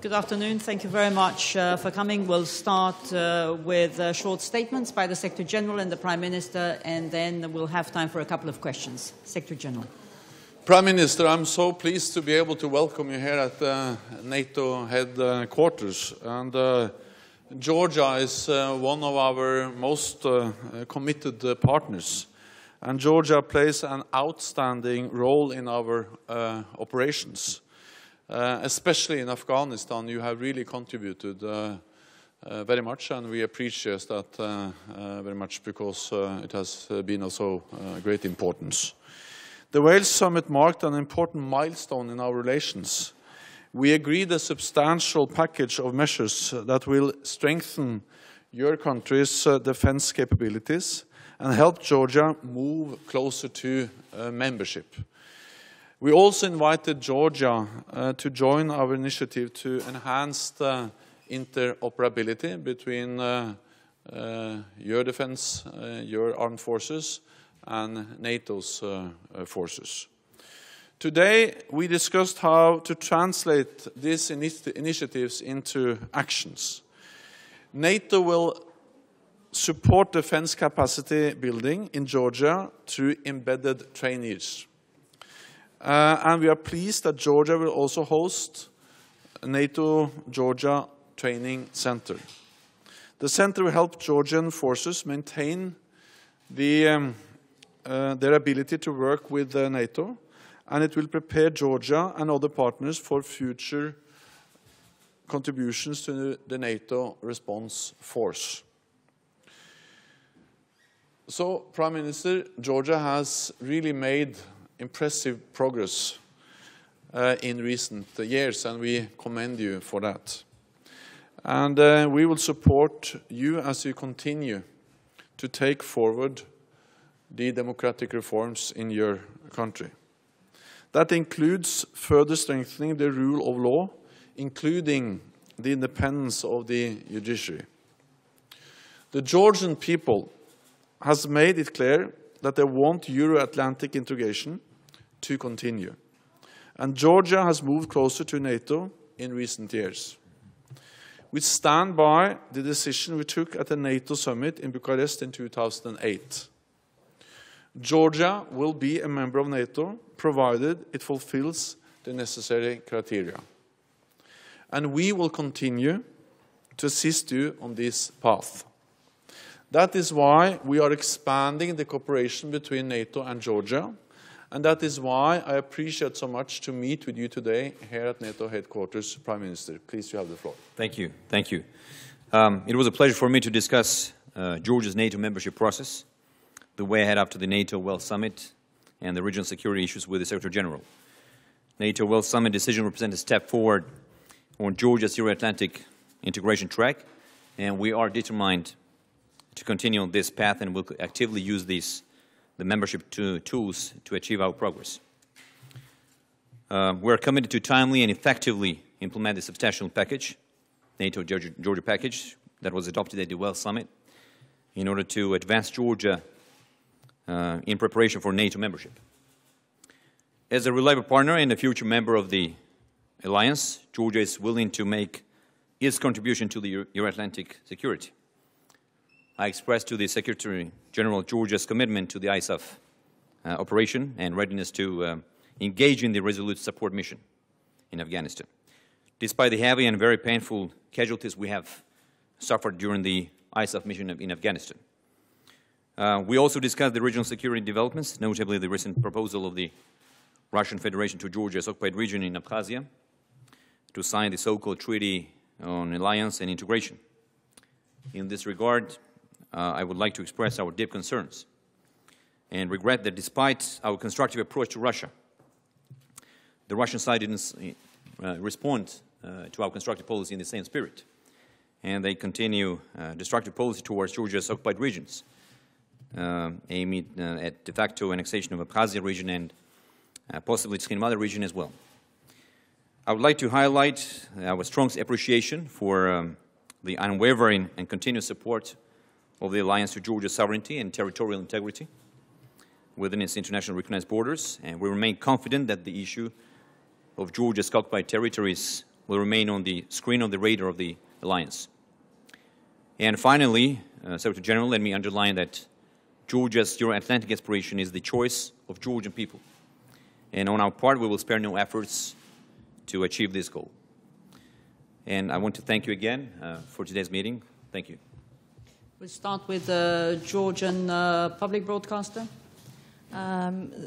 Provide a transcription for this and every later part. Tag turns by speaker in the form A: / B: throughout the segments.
A: Good afternoon. Thank you very much for coming. We'll start with short statements by the Secretary General and the Prime Minister, and then we'll have time for a couple of questions. Secretary General.
B: Prime Minister, I'm so pleased to be able to welcome you here at the NATO headquarters. And Georgia is one of our most committed partners. And Georgia plays an outstanding role in our operations. Especially in Afghanistan, you have really contributed very much, and we appreciate that very much because it has been of so great importance. The Wales Summit marked an important milestone in our relations. We agreed a substantial package of measures that will strengthen your country's defense capabilities and help Georgia move closer to membership. We also invited Georgia to join our initiative to enhance the interoperability between your defense, your armed forces, and NATO's forces. Today, we discussed how to translate these initiatives into actions. NATO will support defense capacity building in Georgia through embedded trainees. And we are pleased that Georgia will also host a NATO Georgia Training Center. The center will help Georgian forces maintain their ability to work with NATO, and it will prepare Georgia and other partners for future contributions to the NATO response force. So, Prime Minister, Georgia has really made impressive progress in recent years, and we commend you for that. And we will support you as you continue to take forward the democratic reforms in your country. That includes further strengthening the rule of law, including the independence of the judiciary. The Georgian people has made it clear that they want Euro-Atlantic integration to continue. And Georgia has moved closer to NATO in recent years. We stand by the decision we took at the NATO summit in Bucharest in 2008. Georgia will be a member of NATO, provided it fulfills the necessary criteria. And we will continue to assist you on this path. That is why we are expanding the cooperation between NATO and Georgia, and that is why I appreciate so much to meet with you today here at NATO headquarters. Prime Minister, please, you have the floor.
C: Thank you. Thank you. It was a pleasure for me to discuss Georgia's NATO membership process, the way ahead up to the NATO Wales Summit, and the regional security issues with the Secretary General. NATO Wales Summit decision represents a step forward on Georgia's Euro-Atlantic integration track, and we are determined to continue on this path, and will actively use the membership tools to achieve our progress. We are committed to timely and effectively implement the substantial package, NATO Georgia package, that was adopted at the Wales Summit, in order to advance Georgia in preparation for NATO membership. As a reliable partner and a future member of the alliance, Georgia is willing to make its contribution to the Euro-Atlantic security. I expressed to the Secretary General Georgia's commitment to the ISAF operation and readiness to engage in the resolute support mission in Afghanistan. Despite the heavy and very painful casualties we have suffered during the ISAF mission in Afghanistan. We also discussed the regional security developments, notably the recent proposal of the Russian Federation to Georgia's occupied region in Abkhazia to sign the so-called Treaty on Alliance and Integration. In this regard, I would like to express our deep concerns and regret that despite our constructive approach to Russia, the Russian side didn't respond to our constructive policy in the same spirit, and they continue destructive policy towards Georgia's occupied regions, aiming at de facto annexation of Abkhazia region and possibly Tskhinvali region as well. I would like to highlight our strong appreciation for the unwavering and continuous support of the alliance to Georgia's sovereignty and territorial integrity within its internationally recognized borders, and we remain confident that the issue of Georgia's occupied territories will remain on the screen on the radar of the alliance. And finally, Secretary General, let me underline that Georgia's Euro-Atlantic aspiration is the choice of Georgian people. And on our part, we will spare no efforts to achieve this goal. And I want to thank you again for today's meeting. Thank you.
A: We'll start with the Georgian public broadcaster.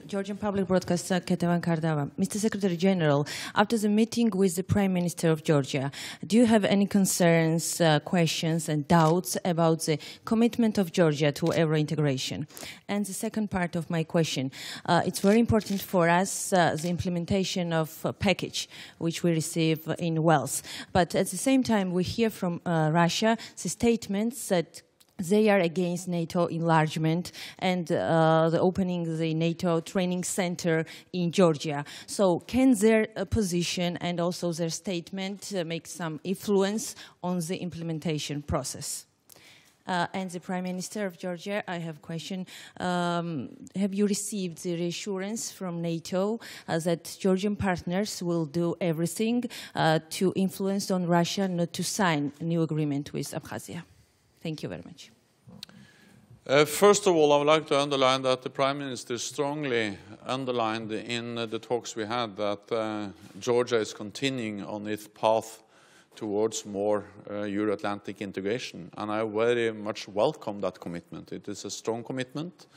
D: Georgian public broadcaster Ketevan Kardava. Mr. Secretary General, after the meeting with the Prime Minister of Georgia, do you have any concerns, questions and doubts about the commitment of Georgia to euro integration? And the second part of my question, it's very important for us, the implementation of a package which we receive in Wales. But at the same time, we hear from Russia the statements that they are against NATO enlargement and the opening the NATO training center in Georgia. So can their position and also their statement make some influence on the implementation process? And the Prime Minister of Georgia, I have a question. Have you received the reassurance from NATO that Georgian partners will do everything to influence on Russia not to sign a new agreement with Abkhazia? Thank you very much.
B: First of all, I would like to underline that the Prime Minister strongly underlined in the talks we had that Georgia is continuing on its path towards more Euro-Atlantic integration. And I very much welcome that commitment. It is a strong commitment,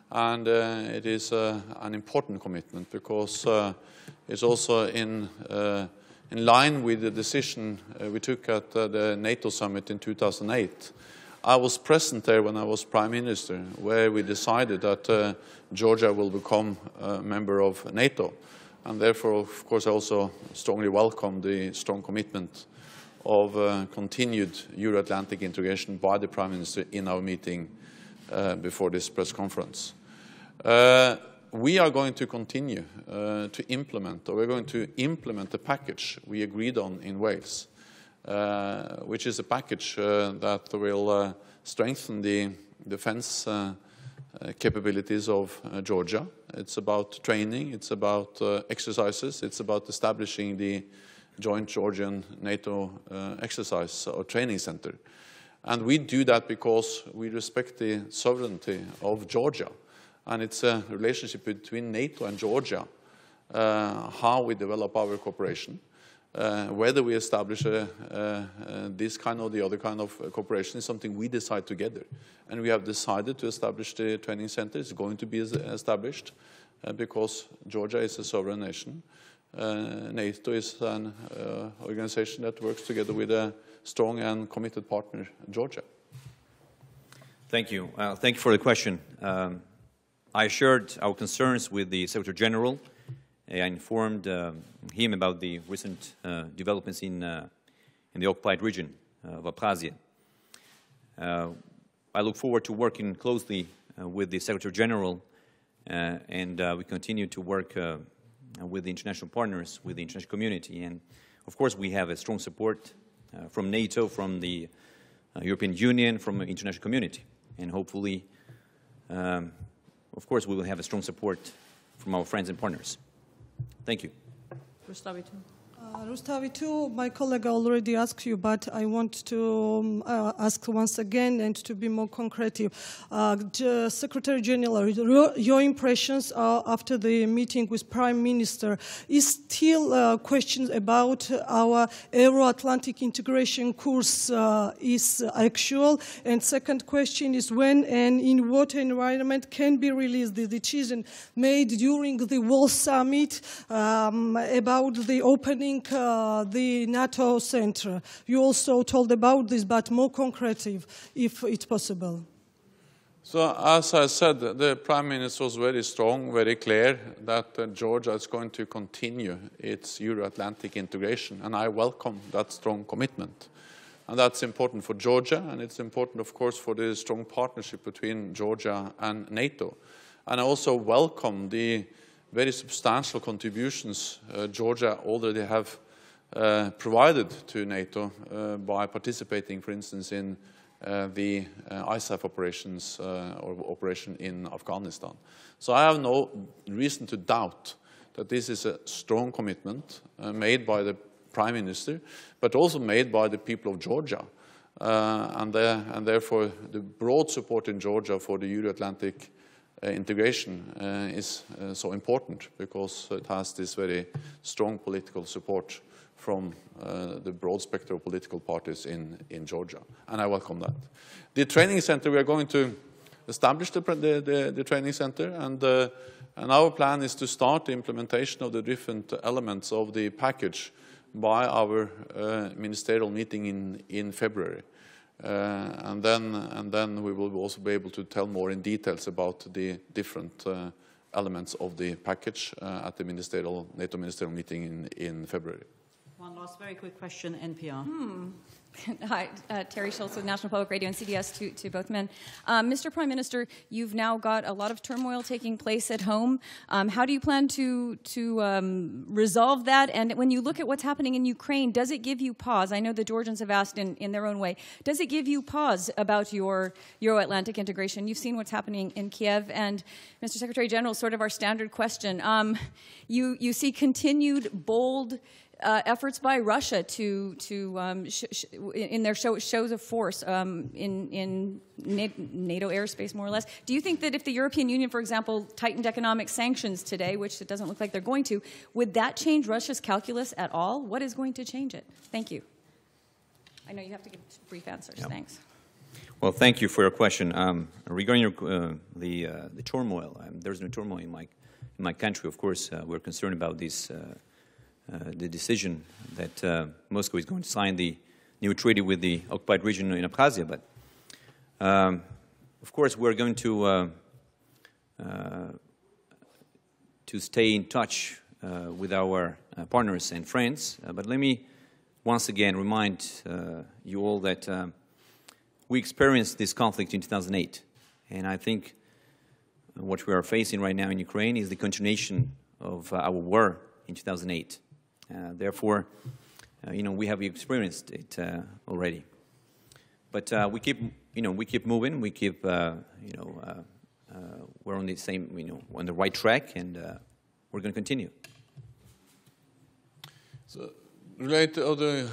B: and it is an important commitment because it's also in line with the decision we took at the NATO summit in 2008. I was present there when I was Prime Minister, where we decided that Georgia will become a member of NATO. And therefore, of course, I also strongly welcome the strong commitment of continued Euro-Atlantic integration by the Prime Minister in our meeting before this press conference. We are going to continue to implement, or we're going to implement the package we agreed on in Wales. Which is a package that will strengthen the defense capabilities of Georgia. It's about training, it's about exercises, it's about establishing the joint Georgian-NATO exercise or training center. And we do that because we respect the sovereignty of Georgia. And it's a relationship between NATO and Georgia, how we develop our cooperation. Whether we establish this kind or the other kind of cooperation is something we decide together. And we have decided to establish the training center. It's going to be established because Georgia is a sovereign nation. NATO is an organization that works together with a strong and committed partner, Georgia.
C: Thank you. Thank you for the question. I shared our concerns with the Secretary General. I informed him about the recent developments in the occupied region of Abkhazia. I look forward to working closely with the Secretary General, and we continue to work with the international partners, with the international community. And of course, we have a strong support from NATO, from the European Union, from the international community. And hopefully, of course, we will have a strong support from our friends and partners. Thank you.
E: Rustavitu, my colleague already asked you, but I want to ask once again and to be more concrete. Secretary General, your impressions after the meeting with Prime Minister is still questions about our Euro-Atlantic integration course is actual? And second question is when and in what environment can be released the decision made during the Wales Summit about the opening the NATO center. You also told about this, but more concrete if it's possible.
B: So, as I said, the Prime Minister was very strong, very clear that Georgia is going to continue its Euro-Atlantic integration, and I welcome that strong commitment. And that's important for Georgia, and it's important, of course, for the strong partnership between Georgia and NATO. And I also welcome the very substantial contributions Georgia already have provided to NATO by participating, for instance, in the ISAF operations or operation in Afghanistan. So I have no reason to doubt that this is a strong commitment made by the Prime Minister, but also made by the people of Georgia. And therefore, the broad support in Georgia for the Euro-Atlantic integration is so important, because it has this very strong political support from the broad spectrum of political parties in Georgia, and I welcome that. The training center, we are going to establish the training center, and our plan is to start the implementation of the different elements of the package by our ministerial meeting in February. And then we will also be able to tell more in details about the different elements of the package at the NATO ministerial meeting in February.
A: One last very quick question, NPR.
F: Hi, Terry Schultz with National Public Radio and CBS to both men. Mr. Prime Minister, you've now got a lot of turmoil taking place at home. How do you plan to resolve that? And when you look at what's happening in Ukraine, does it give you pause? I know the Georgians have asked in their own way. Does it give you pause about your Euro-Atlantic integration? You've seen what's happening in Kiev. And Mr. Secretary General, sort of our standard question. You see continued bold efforts by Russia in their shows of force in NATO airspace, more or less. Do you think that if the European Union, for example, tightened economic sanctions today, which it doesn't look like they're going to, would that change Russia's calculus at all? What is going to change it? Thank you. I know you have to give brief answers. Yep. Thanks.
C: Well, thank you for your question. Regarding the turmoil, there's no turmoil in my country. Of course, we're concerned about this. The decision that Moscow is going to sign the new treaty with the occupied region in Abkhazia. But, of course, we're going to stay in touch with our partners and friends. But let me once again remind you all that we experienced this conflict in 2008. And I think what we are facing right now in Ukraine is the continuation of our war in 2008. Therefore, we have experienced it already. But we keep moving. We keep, we're on the same, on the right track, and we're going to continue.
B: So,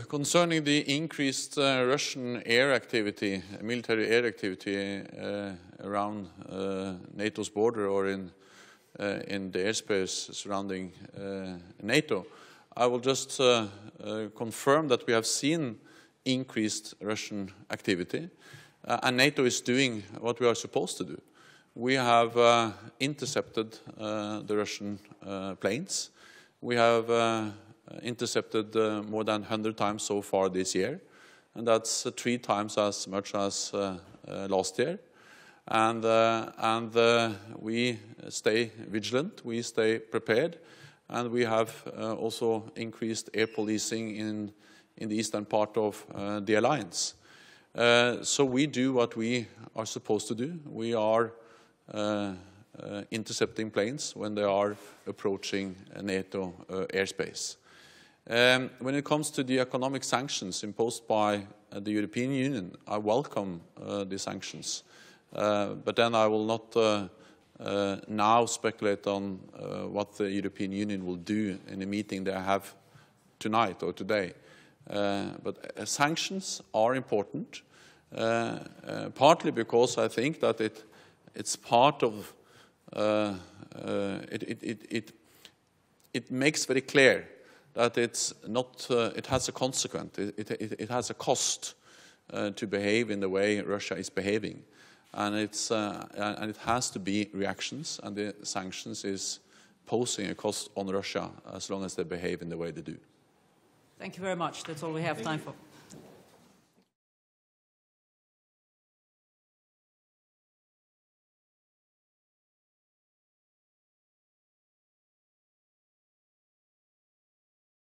B: concerning the increased Russian air activity, military air activity around NATO's border or in the airspace surrounding NATO. I will just confirm that we have seen increased Russian activity, and NATO is doing what we are supposed to do. We have intercepted the Russian planes. We have intercepted more than 100 times so far this year, and that's 3 times as much as last year. And we stay vigilant, we stay prepared, and we have also increased air policing in the eastern part of the alliance. So we do what we are supposed to do. We are intercepting planes when they are approaching NATO airspace. When it comes to the economic sanctions imposed by the European Union, I welcome the sanctions. But then I will not now speculate on what the European Union will do in a meeting they have tonight or today. But sanctions are important, partly because I think that it's part of, it makes very clear that it's not, it has a consequence, it has a cost to behave in the way Russia is behaving. And it has to be reactions, and the sanctions is posing a cost on Russia as long as they behave in the way they do.
A: Thank you very much. That's all we have time for.